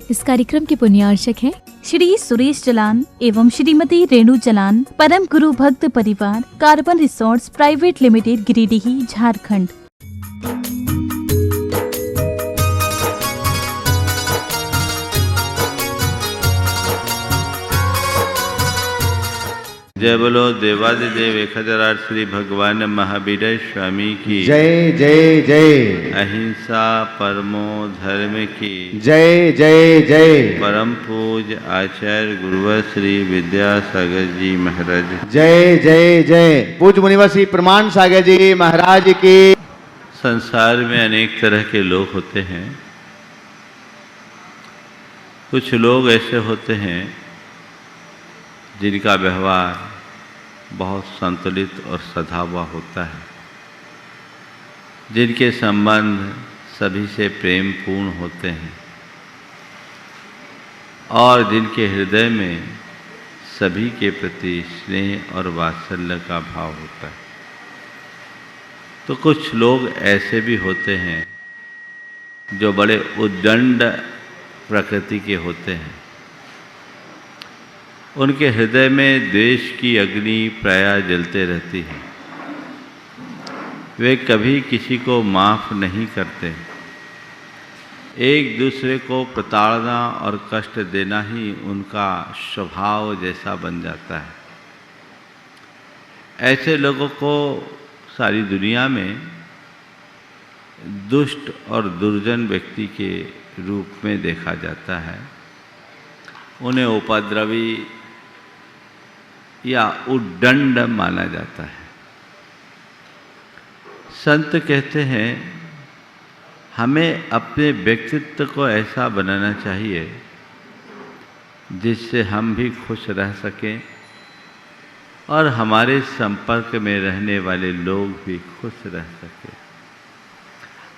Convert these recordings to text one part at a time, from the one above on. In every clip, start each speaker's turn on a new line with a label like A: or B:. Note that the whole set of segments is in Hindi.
A: इस कार्यक्रम के पुण्यार्चक हैं श्री सुरेश जलान एवं श्रीमती रेणु जलान, परम गुरु भक्त परिवार, carbon resorts private limited, Giridih, Jharkhand.
B: जय बोलो देवादिदेव 1008 श्री भगवान महावीर स्वामी की
C: जय जय जय।
B: अहिंसा परमो धर्म की
C: जय जय जय।
B: परम पूज्य आचार्य गुरुवर श्री विद्यासागर जी महाराज
C: जय जय जय। पूज्य मुनिवर श्री प्रमाण सागर जी महाराज की।
B: संसार में अनेक तरह के लोग होते हैं। कुछ लोग ऐसे होते हैं जिनका व्यवहार बहुत संतुलित और सधा हुआ होता है, जिनके संबंध सभी से प्रेम पूर्ण होते हैं और जिनके हृदय में सभी के प्रति स्नेह और वात्सल्य का भाव होता है। तो कुछ लोग ऐसे भी होते हैं जो बड़े उद्दंड प्रकृति के होते हैं। उनके हृदय में द्वेष की अग्नि प्रायः जलते रहती है। वे कभी किसी को माफ़ नहीं करते। एक दूसरे को प्रताड़ना और कष्ट देना ही उनका स्वभाव जैसा बन जाता है। ऐसे लोगों को सारी दुनिया में दुष्ट और दुर्जन व्यक्ति के रूप में देखा जाता है। उन्हें उपद्रवी या उद्दंड माना जाता है। संत कहते हैं हमें अपने व्यक्तित्व को ऐसा बनाना चाहिए जिससे हम भी खुश रह सकें और हमारे संपर्क में रहने वाले लोग भी खुश रह सकें।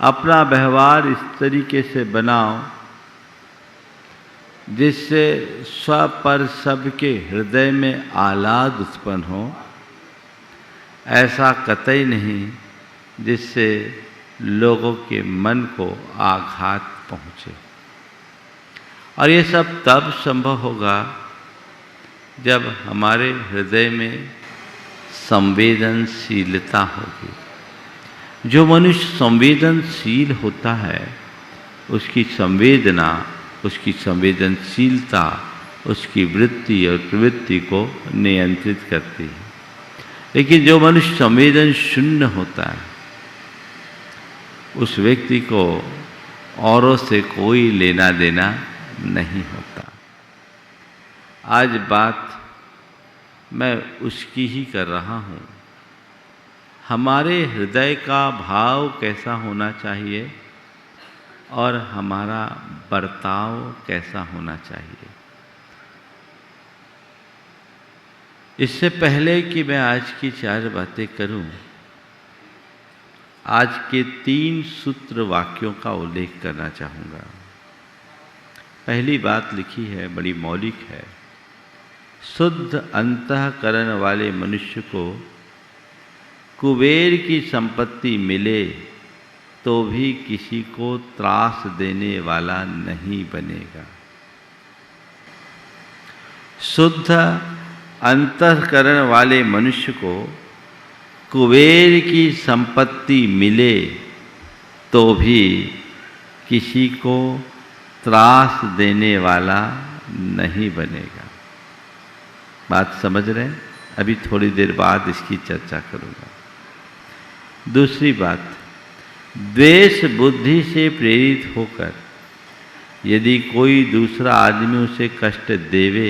B: अपना व्यवहार इस तरीके से बनाओ जिससे स्व पर सबके हृदय में आह्लाद उत्पन्न हो। ऐसा कतई नहीं जिससे लोगों के मन को आघात पहुँचे। और ये सब तब संभव होगा जब हमारे हृदय में संवेदनशीलता होगी। जो मनुष्य संवेदनशील होता है उसकी संवेदना, उसकी संवेदनशीलता उसकी वृत्ति और प्रवृत्ति को नियंत्रित करती है। लेकिन जो मनुष्य संवेदन शून्य होता है उस व्यक्ति को औरों से कोई लेना देना नहीं होता। आज बात मैं उसकी ही कर रहा हूँ। हमारे हृदय का भाव कैसा होना चाहिए और हमारा बर्ताव कैसा होना चाहिए। इससे पहले कि मैं आज की 4 बातें करूं, आज के 3 सूत्र वाक्यों का उल्लेख करना चाहूँगा। पहली बात लिखी है, बड़ी मौलिक है। शुद्ध अंतःकरण वाले मनुष्य को कुबेर की संपत्ति मिले तो भी किसी को त्रास देने वाला नहीं बनेगा। शुद्ध अंतःकरण वाले मनुष्य को कुबेर की संपत्ति मिले तो भी किसी को त्रास देने वाला नहीं बनेगा। बात समझ रहे हैं? अभी थोड़ी देर बाद इसकी चर्चा करूँगा। दूसरी बात, द्वेष बुद्धि से प्रेरित होकर यदि कोई दूसरा आदमी उसे कष्ट देवे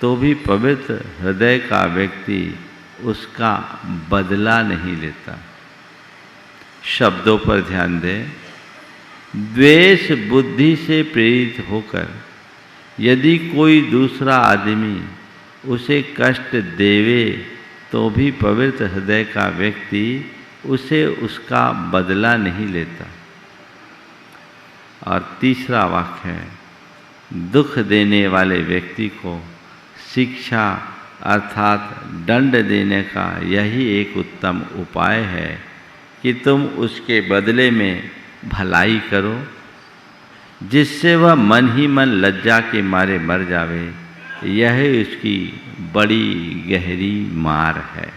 B: तो भी पवित्र हृदय का व्यक्ति उसका बदला नहीं लेता। शब्दों पर ध्यान दें। द्वेष बुद्धि से प्रेरित होकर यदि कोई दूसरा आदमी उसे कष्ट देवे तो भी पवित्र हृदय का व्यक्ति उसे उसका बदला नहीं लेता। और तीसरा वाक्य है, दुख देने वाले व्यक्ति को शिक्षा अर्थात दंड देने का यही एक उत्तम उपाय है कि तुम उसके बदले में भलाई करो जिससे वह मन ही मन लज्जा के मारे मर जावे, यह उसकी बड़ी गहरी मार है।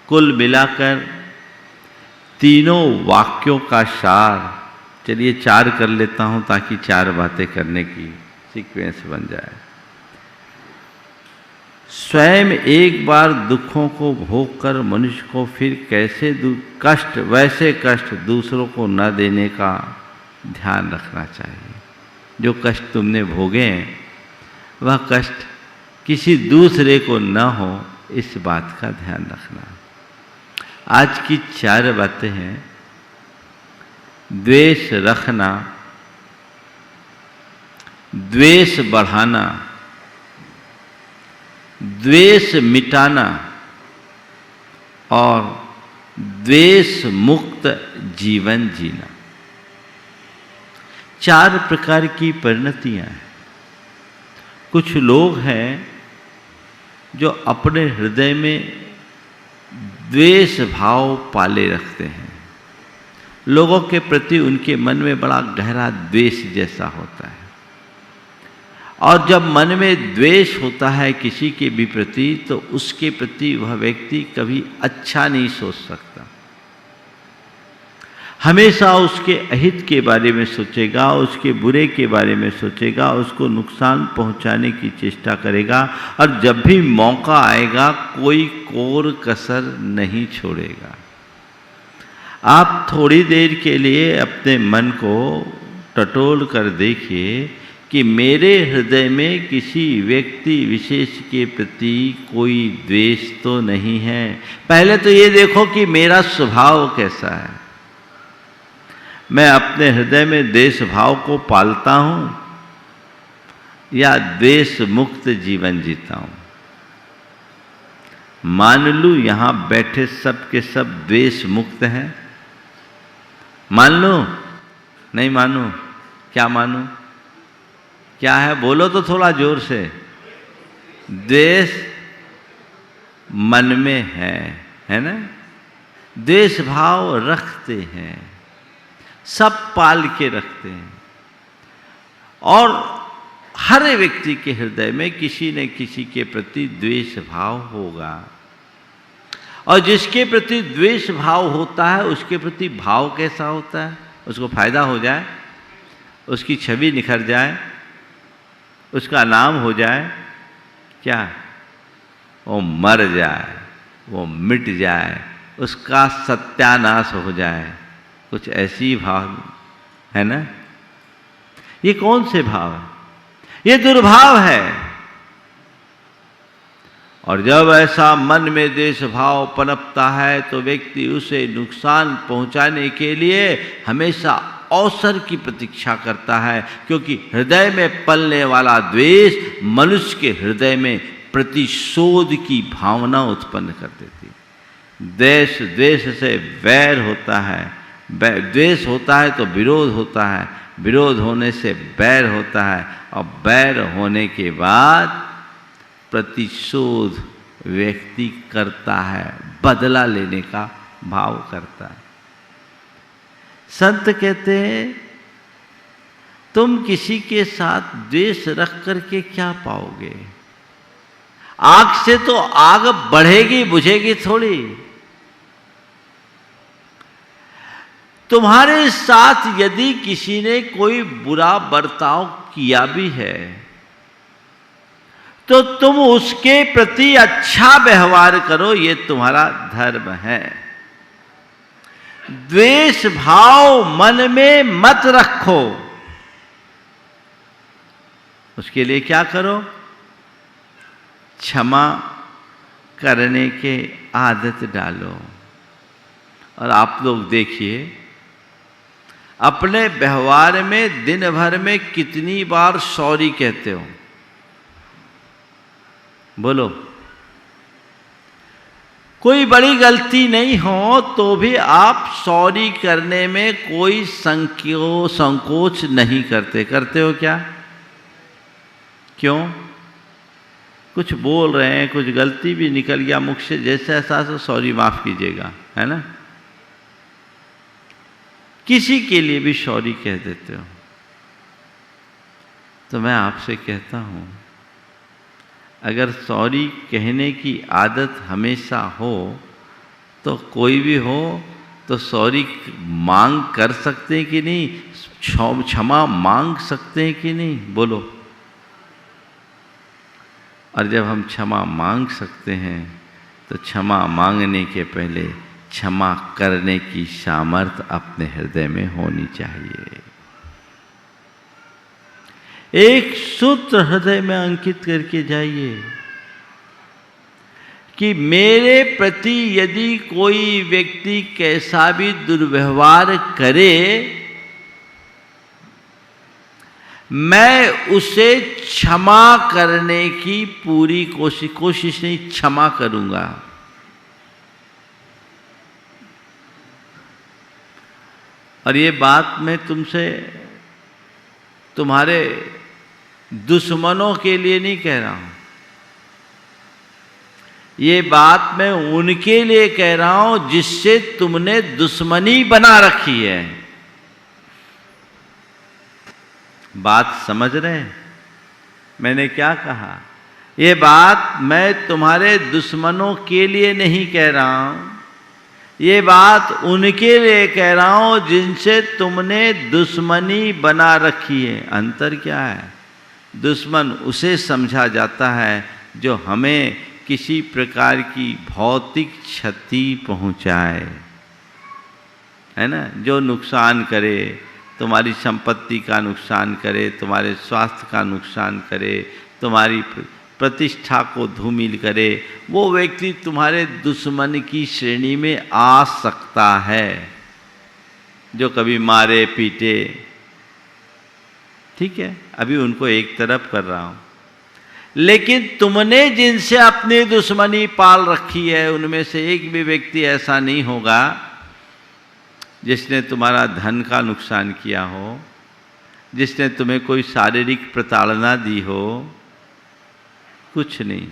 B: कुल मिलाकर तीनों वाक्यों का सार, चलिए 4 कर लेता हूं ताकि 4 बातें करने की सीक्वेंस बन जाए। स्वयं एक बार दुखों को भोग कर मनुष्य को फिर कैसे कष्ट, वैसे कष्ट दूसरों को न देने का ध्यान रखना चाहिए। जो कष्ट तुमने भोगे हैं वह कष्ट किसी दूसरे को न हो, इस बात का ध्यान रखना। आज की 4 बातें हैं। द्वेष रखना, द्वेष बढ़ाना, द्वेष मिटाना और द्वेष मुक्त जीवन जीना। 4 प्रकार की परिणतियां हैं। कुछ लोग हैं जो अपने हृदय में द्वेष भाव पाले रखते हैं। लोगों के प्रति उनके मन में बड़ा गहरा द्वेष जैसा होता है, और जब मन में द्वेष होता है किसी के भी प्रति, तो उसके प्रति वह व्यक्ति कभी अच्छा नहीं सोच सकता। हमेशा उसके अहित के बारे में सोचेगा, उसके बुरे के बारे में सोचेगा, उसको नुकसान पहुंचाने की चेष्टा करेगा, और जब भी मौका आएगा कोई कोर कसर नहीं छोड़ेगा। आप थोड़ी देर के लिए अपने मन को टटोल कर देखिए कि मेरे हृदय में किसी व्यक्ति विशेष के प्रति कोई द्वेष तो नहीं है। पहले तो ये देखो कि मेरा स्वभाव कैसा है। मैं अपने हृदय में द्वेष भाव को पालता हूं या द्वेष मुक्त जीवन जीता हूं। मान लूं यहां बैठे सब के सब द्वेष मुक्त हैं, मान लो, नहीं मानो, क्या मानो, क्या है बोलो तो थोड़ा जोर से। द्वेष मन में है ना? द्वेष भाव रखते हैं, सब पाल के रखते हैं, और हर व्यक्ति के हृदय में किसी न किसी के प्रति द्वेष भाव होगा। और जिसके प्रति द्वेष भाव होता है उसके प्रति भाव कैसा होता है? उसको फायदा हो जाए, उसकी छवि निखर जाए, उसका नाम हो जाए, क्या वो मर जाए, वो मिट जाए, उसका सत्यानाश हो जाए, कुछ ऐसी भाव है ना? ये कौन से भाव है? ये दुर्भाव है। और जब ऐसा मन में द्वेष भाव पनपता है तो व्यक्ति उसे नुकसान पहुंचाने के लिए हमेशा अवसर की प्रतीक्षा करता है, क्योंकि हृदय में पलने वाला द्वेष मनुष्य के हृदय में प्रतिशोध की भावना उत्पन्न कर देती है। द्वेष से वैर होता है, द्वेष होता है तो विरोध होता है, विरोध होने से बैर होता है, और बैर होने के बाद प्रतिशोध व्यक्ति करता है, बदला लेने का भाव करता है। संत कहते हैं तुम किसी के साथ द्वेष रख करके क्या पाओगे? आग से तो आग बढ़ेगी बुझेगी थोड़ी। तुम्हारे साथ यदि किसी ने कोई बुरा बर्ताव किया भी है तो तुम उसके प्रति अच्छा व्यवहार करो, ये तुम्हारा धर्म है। द्वेष भाव मन में मत रखो। उसके लिए क्या करो? क्षमा करने के आदत डालो। और आप लोग देखिए अपने व्यवहार में दिन भर में कितनी बार सॉरी कहते हो? बोलो। कोई बड़ी गलती नहीं हो तो भी आप सॉरी करने में कोई संकोच नहीं करते। करते हो क्या? क्यों? कुछ बोल रहे हैं, कुछ गलती भी निकल गया मुख से, जैसे ऐसा तो सॉरी माफ कीजिएगा, है ना? किसी के लिए भी सॉरी कह देते हो। तो मैं आपसे कहता हूँ, अगर सॉरी कहने की आदत हमेशा हो तो कोई भी हो तो सॉरी मांग कर सकते हैं कि नहीं, क्षमा मांग सकते हैं कि नहीं, बोलो। और जब हम क्षमा मांग सकते हैं तो क्षमा मांगने के पहले क्षमा करने की सामर्थ्य अपने हृदय में होनी चाहिए। एक सूत्र हृदय में अंकित करके जाइए कि मेरे प्रति यदि कोई व्यक्ति कैसा भी दुर्व्यवहार करे, मैं उसे क्षमा करने की पूरी कोशिश नहीं, क्षमा करूंगा। और ये बात मैं तुमसे तुम्हारे दुश्मनों के लिए नहीं कह रहा हूं, ये बात मैं उनके लिए कह रहा हूं जिससे तुमने दुश्मनी बना रखी है। बात समझ रहे हैं मैंने क्या कहा? ये बात मैं तुम्हारे दुश्मनों के लिए नहीं कह रहा हूं, ये बात उनके लिए कह रहा हूं जिनसे तुमने दुश्मनी बना रखी है। अंतर क्या है? दुश्मन उसे समझा जाता है जो हमें किसी प्रकार की भौतिक क्षति पहुंचाए, है ना, जो नुकसान करे, तुम्हारी संपत्ति का नुकसान करे, तुम्हारे स्वास्थ्य का नुकसान करे, तुम्हारी प्रतिष्ठा को धूमिल करे, वो व्यक्ति तुम्हारे दुश्मन की श्रेणी में आ सकता है। जो कभी मारे पीटे, ठीक है, अभी उनको एक तरफ कर रहा हूं, लेकिन तुमने जिनसे अपनी दुश्मनी पाल रखी है उनमें से एक भी व्यक्ति ऐसा नहीं होगा जिसने तुम्हारा धन का नुकसान किया हो, जिसने तुम्हें कोई शारीरिक प्रताड़ना दी हो, कुछ नहीं।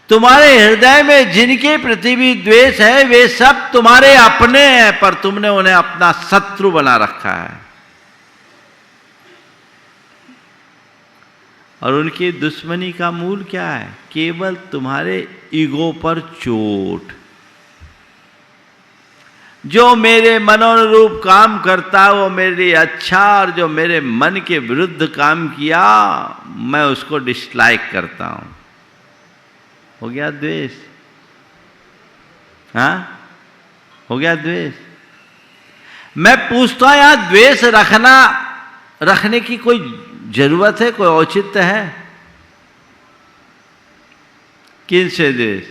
B: तुम्हारे हृदय में जिनके प्रति भी द्वेष है वे सब तुम्हारे अपने हैं, पर तुमने उन्हें अपना शत्रु बना रखा है। और उनकी दुश्मनी का मूल क्या है? केवल तुम्हारे ईगो पर चोट। जो मेरे मनोनुरूप काम करता है वो मेरे लिए अच्छा, और जो मेरे मन के विरुद्ध काम किया मैं उसको डिसलाइक करता हूं। हो गया द्वेष, हाँ, हो गया द्वेष। मैं पूछता हूं यहां द्वेष रखने की कोई जरूरत है, कोई औचित्य है? किन से द्वेष?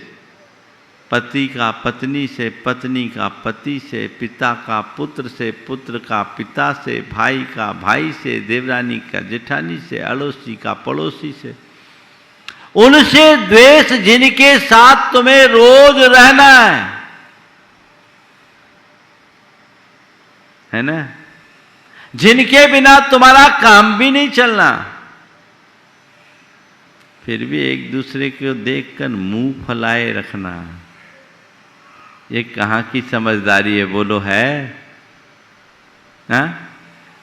B: पति का पत्नी से, पत्नी का पति से, पिता का पुत्र से, पुत्र का पिता से, भाई का भाई से, देवरानी का जेठानी से, अड़ोसी का पड़ोसी से। उनसे द्वेष जिनके साथ तुम्हें रोज रहना है ना, जिनके बिना तुम्हारा काम भी नहीं चलना, फिर भी एक दूसरे को देखकर मुंह फैलाए रखना, ये कहाँ की समझदारी है? बोलो, है? हाँ?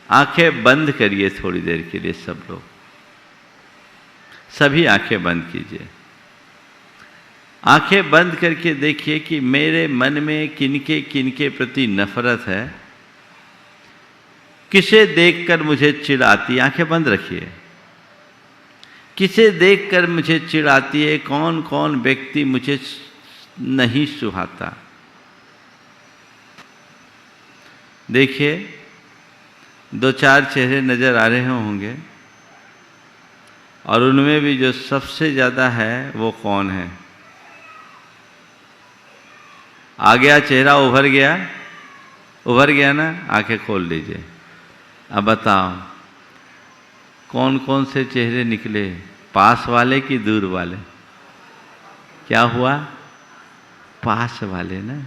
B: आंखें बंद करिए थोड़ी देर के लिए सब लोग, सभी आंखें बंद कीजिए। आंखें बंद करके देखिए कि मेरे मन में किनके किनके प्रति नफरत है, किसे देखकर मुझे चिढ़ आती है। आंखें बंद रखिए। किसे देखकर मुझे चिढ़ आती है, कौन कौन व्यक्ति मुझे नहीं सुहाता। देखिए, दो चार चेहरे नजर आ रहे होंगे, और उनमें भी जो सबसे ज्यादा है वो कौन है? आ गया चेहरा, उभर गया ना? आंखें खोल लीजिए। अब बताओ कौन कौन से चेहरे निकले, पास वाले कि दूर वाले? क्या हुआ? पास वाले ना।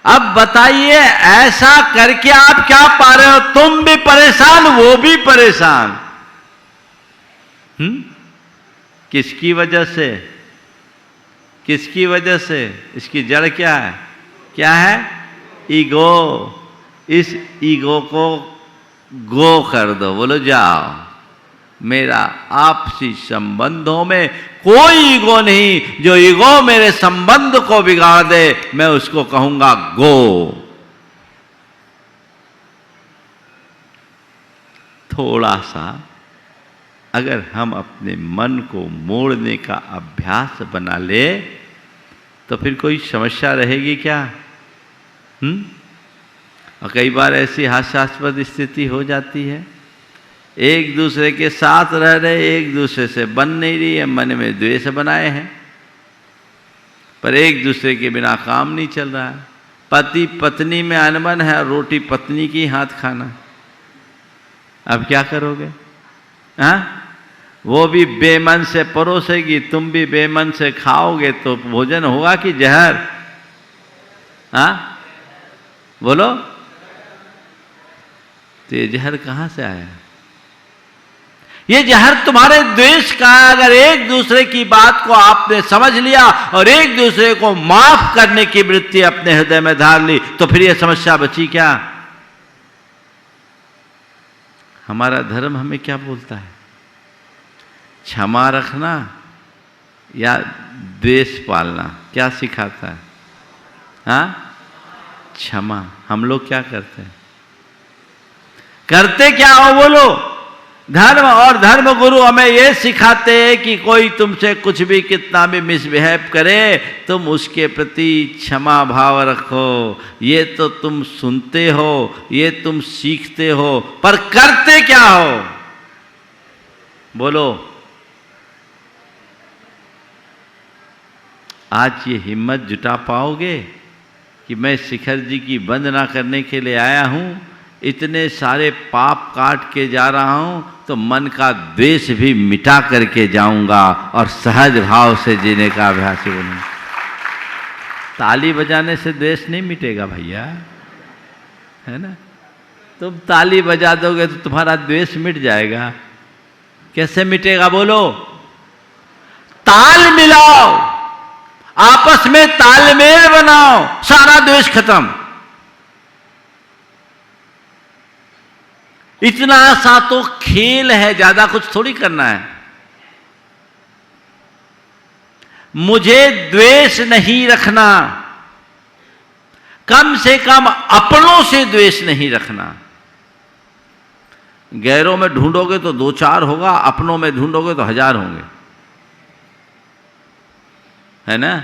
B: अब बताइए, ऐसा करके आप क्या पा रहे हो? तुम भी परेशान, वो भी परेशान। किसकी वजह से? किसकी वजह से? इसकी जड़ क्या है? क्या है? ईगो। इस ईगो को गो कर दो। बोलो जाओ। मेरा आपसी संबंधों में कोई ईगो नहीं। जो ईगो मेरे संबंध को बिगाड़ दे, मैं उसको कहूंगा गो। थोड़ा सा अगर हम अपने मन को मोड़ने का अभ्यास बना ले तो फिर कोई समस्या रहेगी क्या? और कई बार ऐसी हास्यास्पद स्थिति हो जाती है, एक दूसरे के साथ रह रहे, एक दूसरे से बन नहीं रही है, मन में द्वेष बनाए हैं, पर एक दूसरे के बिना काम नहीं चल रहा है। पति पत्नी में अनबन है, रोटी पत्नी की हाथ खाना। अब क्या करोगे? हाँ, वो भी बेमन से परोसेगी, तुम भी बेमन से खाओगे, तो भोजन होगा कि जहर? हाँ बोलो, तो ये जहर कहां से आया? ये जहर तुम्हारे द्वेष का। अगर एक दूसरे की बात को आपने समझ लिया और एक दूसरे को माफ करने की वृत्ति अपने हृदय में धार ली, तो फिर ये समस्या बची क्या? हमारा धर्म हमें क्या बोलता है? क्षमा रखना या द्वेष पालना? क्या सिखाता है? हाँ, क्षमा। हम लोग क्या करते हैं? करते क्या हो बोलो? धर्म और धर्म गुरु हमें ये सिखाते हैं कि कोई तुमसे कुछ भी कितना भी मिसबिहेव करे, तुम उसके प्रति क्षमा भाव रखो। ये तो तुम सुनते हो, ये तुम सीखते हो, पर करते क्या हो बोलो? आज ये हिम्मत जुटा पाओगे कि मैं शिखर जी की वंदना करने के लिए आया हूं, इतने सारे पाप काट के जा रहा हूं, तो मन का द्वेष भी मिटा करके जाऊंगा और सहज भाव से जीने का अभ्यासी बनूंगा। ताली बजाने से द्वेष नहीं मिटेगा भैया, है ना? तुम ताली बजा दोगे तो तुम्हारा द्वेष मिट जाएगा। कैसे मिटेगा बोलो? ताल मिलाओ, आपस में तालमेल बनाओ, सारा द्वेष खत्म। इतना सा तो खेल है, ज्यादा कुछ थोड़ी करना है। मुझे द्वेष नहीं रखना, कम से कम अपनों से द्वेष नहीं रखना। गैरों में ढूंढोगे तो 2-4 होगा, अपनों में ढूंढोगे तो 1000 होंगे, है ना?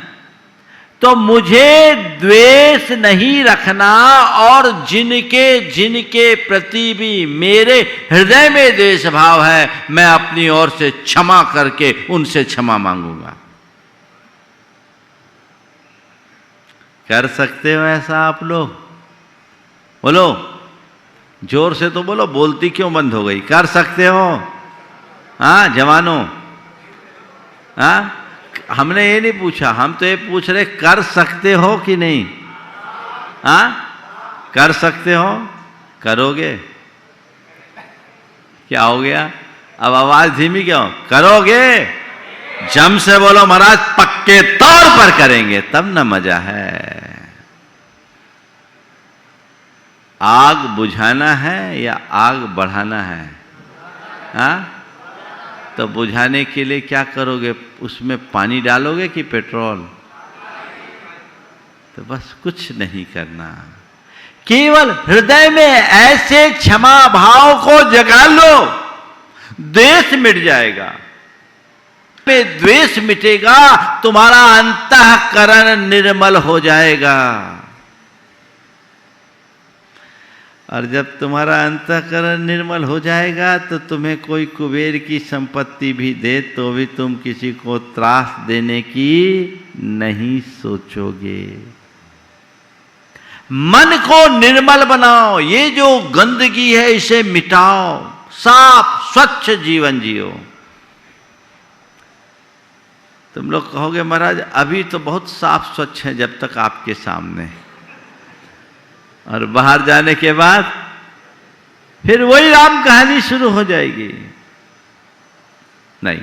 B: तो मुझे द्वेष नहीं रखना, और जिनके प्रति भी मेरे हृदय में द्वेष भाव है, मैं अपनी ओर से क्षमा करके उनसे क्षमा मांगूंगा। कर सकते हो ऐसा आप लोग? बोलो, जोर से तो बोलो, बोलती क्यों बंद हो गई? कर सकते हो? हाँ जवानों, हाँ, हमने ये नहीं पूछा, हम तो ये पूछ रहे कर सकते हो कि नहीं? हाँ, कर सकते हो? करोगे? क्या हो गया? अब आवाज धीमी क्यों? करोगे? जम से बोलो महाराज, पक्के तौर पर करेंगे, तब ना मजा है। आग बुझाना है या आग बढ़ाना है? हाँ, तो बुझाने के लिए क्या करोगे? उसमें पानी डालोगे कि पेट्रोल? तो बस कुछ नहीं करना, केवल हृदय में ऐसे क्षमा भाव को जगा लो, द्वेष मिट जाएगा। में द्वेष मिटेगा, तुम्हारा अंतःकरण निर्मल हो जाएगा। और जब तुम्हारा अंतःकरण निर्मल हो जाएगा, तो तुम्हें कोई कुबेर की संपत्ति भी दे तो भी तुम किसी को त्रास देने की नहीं सोचोगे। मन को निर्मल बनाओ, ये जो गंदगी है इसे मिटाओ, साफ स्वच्छ जीवन जियो। तुम लोग कहोगे महाराज अभी तो बहुत साफ स्वच्छ है जब तक आपके सामने, और बाहर जाने के बाद फिर वही राम कहानी शुरू हो जाएगी। नहीं,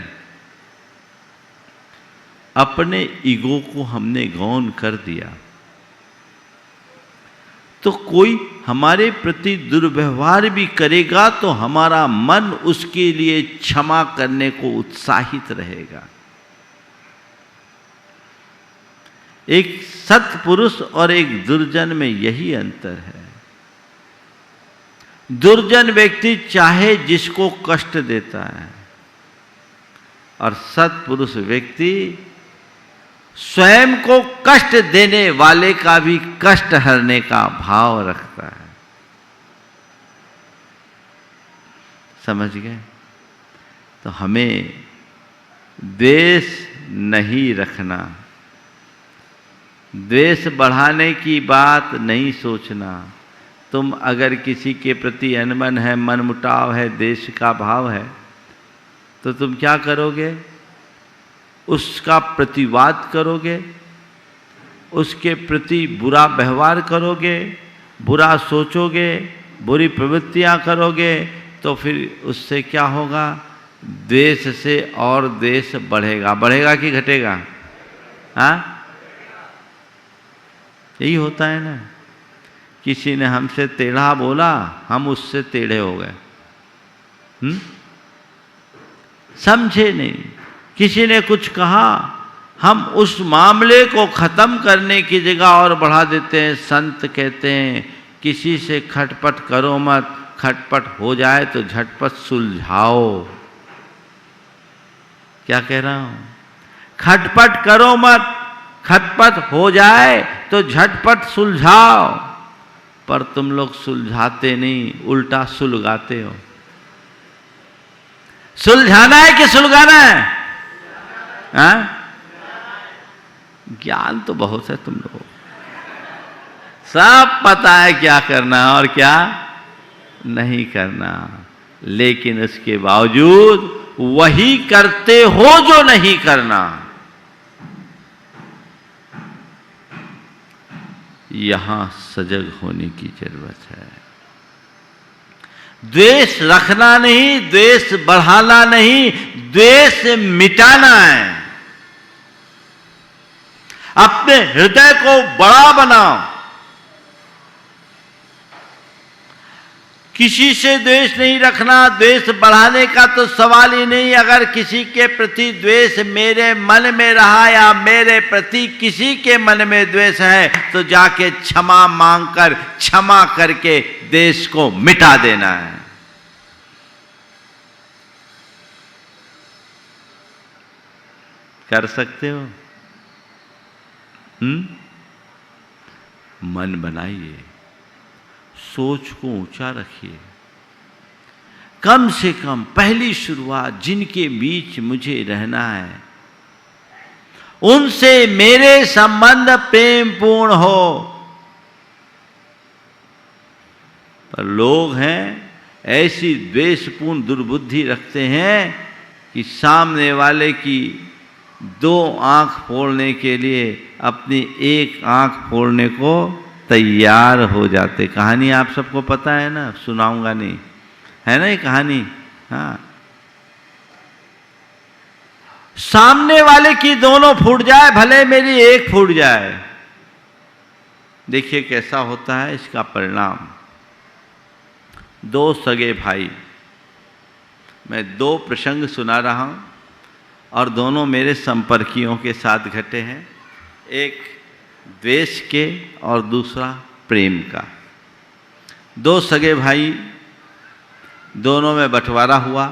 B: अपने ईगो को हमने गौन कर दिया, तो कोई हमारे प्रति दुर्व्यवहार भी करेगा तो हमारा मन उसके लिए क्षमा करने को उत्साहित रहेगा। एक सत्पुरुष और एक दुर्जन में यही अंतर है। दुर्जन व्यक्ति चाहे जिसको कष्ट देता है और सत्पुरुष व्यक्ति स्वयं को कष्ट देने वाले का भी कष्ट हरने का भाव रखता है। समझ गए? तो हमें द्वेष नहीं रखना, द्वेष बढ़ाने की बात नहीं सोचना। तुम अगर किसी के प्रति अनमन है, मनमुटाव है, द्वेष का भाव है, तो तुम क्या करोगे? उसका प्रतिवाद करोगे, उसके प्रति बुरा व्यवहार करोगे, बुरा सोचोगे, बुरी प्रवृत्तियां करोगे, तो फिर उससे क्या होगा? द्वेष से और द्वेष बढ़ेगा। बढ़ेगा कि घटेगा? हाँ, यही होता है ना। किसी ने हमसे टेढ़ा बोला, हम उससे टेढ़े हो गए। समझे नहीं। किसी ने कुछ कहा, हम उस मामले को खत्म करने की जगह और बढ़ा देते हैं। संत कहते हैं किसी से खटपट करो मत, खटपट हो जाए तो झटपट सुलझाओ। क्या कह रहा हूं? खटपट करो मत, खटपट हो जाए तो झटपट सुलझाओ। पर तुम लोग सुलझाते नहीं, उल्टा सुलगाते हो। सुलझाना है कि सुलगाना है? हाँ? ज्ञान तो बहुत है तुम लोग, सब पता है क्या करना और क्या नहीं करना, लेकिन उसके बावजूद वही करते हो जो नहीं करना। यहां सजग होने की जरूरत है। द्वेष रखना नहीं, द्वेष बढ़ाना नहीं, द्वेष मिटाना है। अपने हृदय को बड़ा बनाओ। किसी से द्वेष नहीं रखना, द्वेष बढ़ाने का तो सवाल ही नहीं। अगर किसी के प्रति द्वेष मेरे मन में रहा या मेरे प्रति किसी के मन में द्वेष है, तो जाके क्षमा मांगकर, क्षमा करके द्वेष को मिटा देना है। कर सकते हो? मन बनाइए, सोच को ऊंचा रखिए। कम से कम पहली शुरुआत जिनके बीच मुझे रहना है, उनसे मेरे संबंध प्रेम पूर्ण हो। पर लोग हैं ऐसी द्वेषपूर्ण दुर्बुद्धि रखते हैं कि सामने वाले की 2 आंख फोड़ने के लिए अपनी एक आंख फोड़ने को तैयार हो जाते। कहानी आप सबको पता है ना, सुनाऊंगा नहीं, है ना ये कहानी? हाँ, सामने वाले की दोनों फूट जाए, भले मेरी एक फूट जाए। देखिए कैसा होता है इसका परिणाम। 2 सगे भाई, मैं 2 प्रसंग सुना रहा हूं और दोनों मेरे संपर्कियों के साथ घटे हैं। एक द्वेष के और दूसरा प्रेम का। 2 सगे भाई, दोनों में बंटवारा हुआ।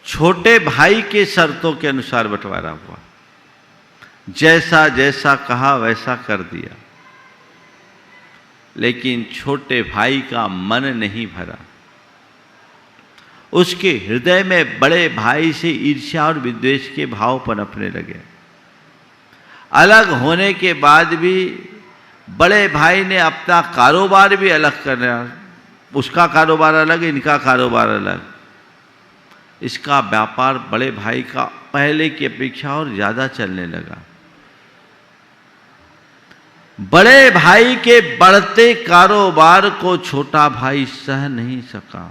B: छोटे भाई के शर्तों के अनुसार बंटवारा हुआ। जैसा जैसा कहा वैसा कर दिया, लेकिन छोटे भाई का मन नहीं भरा। उसके हृदय में बड़े भाई से ईर्ष्या और विद्वेष के भाव पनपने लगे। अलग होने के बाद भी बड़े भाई ने अपना कारोबार भी अलग करना, उसका कारोबार अलग, इनका कारोबार अलग। इसका व्यापार बड़े भाई का पहले की अपेक्षा और ज्यादा चलने लगा। बड़े भाई के बढ़ते कारोबार को छोटा भाई सह नहीं सका।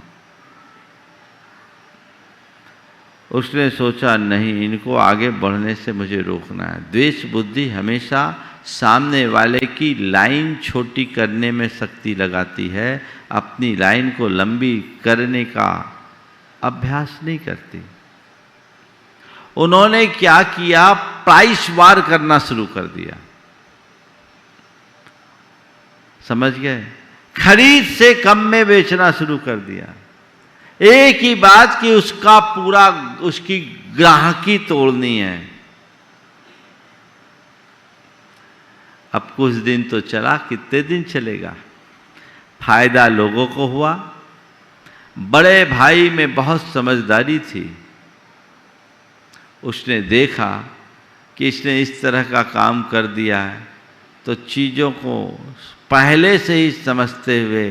B: उसने सोचा नहीं, इनको आगे बढ़ने से मुझे रोकना है। द्वेष बुद्धि हमेशा सामने वाले की लाइन छोटी करने में शक्ति लगाती है, अपनी लाइन को लंबी करने का अभ्यास नहीं करती। उन्होंने क्या किया, प्राइस वार करना शुरू कर दिया। समझ गए? खरीद से कम में बेचना शुरू कर दिया। एक ही बात कि उसका पूरा उसकी ग्राहकी तोड़नी है। अब कुछ दिन तो चला, कितने दिन चलेगा? फायदा लोगों को हुआ। बड़े भाई में बहुत समझदारी थी। उसने देखा कि इसने इस तरह का काम कर दिया है, तो चीज़ों को पहले से ही समझते हुए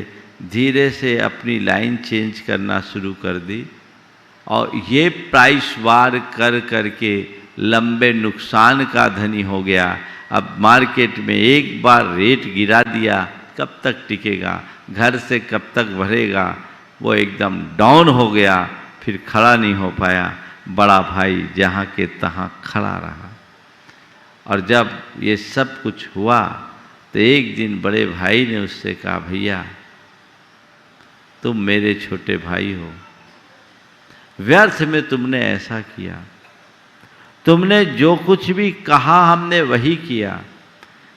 B: धीरे से अपनी लाइन चेंज करना शुरू कर दी, और ये प्राइस वार कर करके लंबे नुकसान का धनी हो गया। अब मार्केट में एक बार रेट गिरा दिया, कब तक टिकेगा? घर से कब तक भरेगा? वो एकदम डाउन हो गया, फिर खड़ा नहीं हो पाया। बड़ा भाई जहाँ के तहाँ खड़ा रहा। और जब ये सब कुछ हुआ तो एक दिन बड़े भाई ने उससे कहा, भैया तुम मेरे छोटे भाई हो, व्यर्थ में तुमने ऐसा किया। तुमने जो कुछ भी कहा हमने वही किया।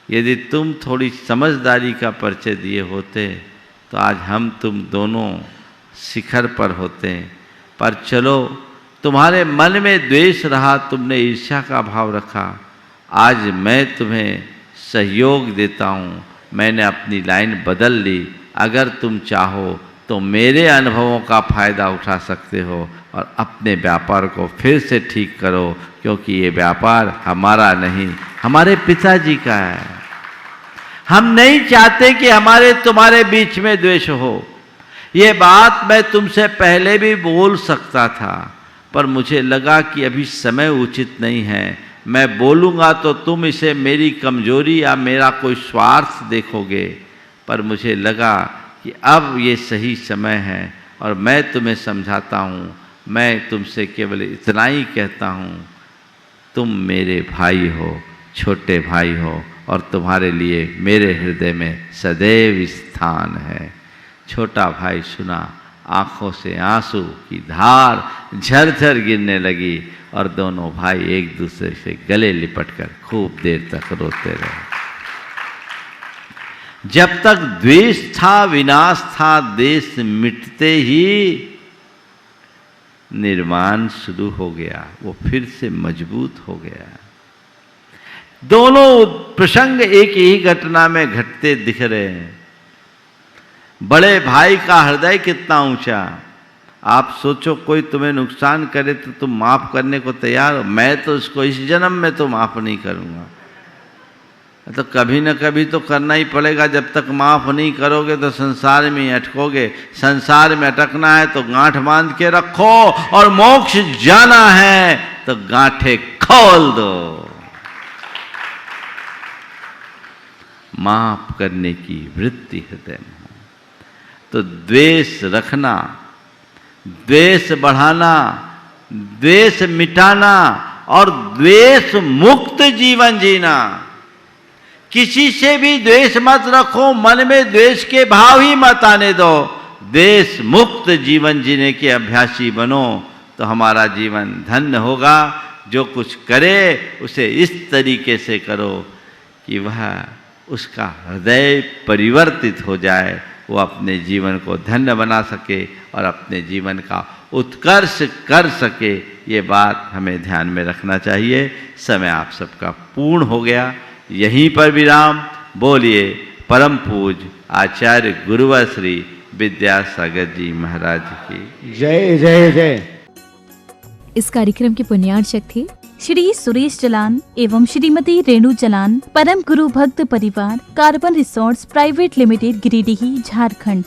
B: यदि तुम थोड़ी समझदारी का परिचय दिए होते तो आज हम तुम दोनों शिखर पर होते। पर चलो, तुम्हारे मन में द्वेष रहा, तुमने ईर्ष्या का भाव रखा। आज मैं तुम्हें सहयोग देता हूँ, मैंने अपनी लाइन बदल ली। अगर तुम चाहो तो मेरे अनुभवों का फ़ायदा उठा सकते हो और अपने व्यापार को फिर से ठीक करो, क्योंकि ये व्यापार हमारा नहीं, हमारे पिताजी का है। हम नहीं चाहते कि हमारे तुम्हारे बीच में द्वेष हो। ये बात मैं तुमसे पहले भी बोल सकता था, पर मुझे लगा कि अभी समय उचित नहीं है। मैं बोलूँगा तो तुम इसे मेरी कमजोरी या मेरा कोई स्वार्थ देखोगे, पर मुझे लगा कि अब ये सही समय है और मैं तुम्हें समझाता हूँ। मैं तुमसे केवल इतना ही कहता हूँ, तुम मेरे भाई हो, छोटे भाई हो, और तुम्हारे लिए मेरे हृदय में सदैव स्थान है। छोटा भाई सुना, आंखों से आंसू की धार झरझर गिरने लगी और दोनों भाई एक दूसरे से गले लिपटकर खूब देर तक रोते रहे। जब तक द्वेष था, विनाश था, देश मिटते ही निर्माण शुरू हो गया, वो फिर से मजबूत हो गया। दोनों प्रसंग एक ही घटना में घटते दिख रहे हैं। बड़े भाई का हृदय कितना ऊंचा। आप सोचो, कोई तुम्हें नुकसान करे तो तुम माफ करने को तैयार हो। मैं तो उसको इस जन्म में तो माफ नहीं करूंगा। तो कभी न कभी तो करना ही पड़ेगा। जब तक माफ नहीं करोगे तो संसार में ही अटकोगे। संसार में अटकना है तो गांठ बांध के रखो, और मोक्ष जाना है तो गांठें खोल दो। माफ करने की वृत्ति हृदय में हो तो द्वेष रखना, द्वेष बढ़ाना, द्वेष मिटाना और द्वेष मुक्त जीवन जीना। किसी से भी द्वेष मत रखो, मन में द्वेष के भाव ही मत आने दो। द्वेष मुक्त जीवन जीने के अभ्यासी बनो तो हमारा जीवन धन्य होगा। जो कुछ करे उसे इस तरीके से करो कि वह उसका हृदय परिवर्तित हो जाए, वो अपने जीवन को धन्य बना सके और अपने जीवन का उत्कर्ष कर सके। ये बात हमें ध्यान में रखना चाहिए। समय आप सबका पूर्ण हो गया। यहीं पर विराम। बोलिए परम पूज्य आचार्य गुरुवर श्री विद्यासागर जी महाराज की
C: जय जय जय।
A: इस कार्यक्रम के पुण्यार्चक थे श्री सुरेश जलान एवं श्रीमती रेणु जलान, परम गुरु भक्त परिवार, carbon resorts private limited, Giridih, Jharkhand.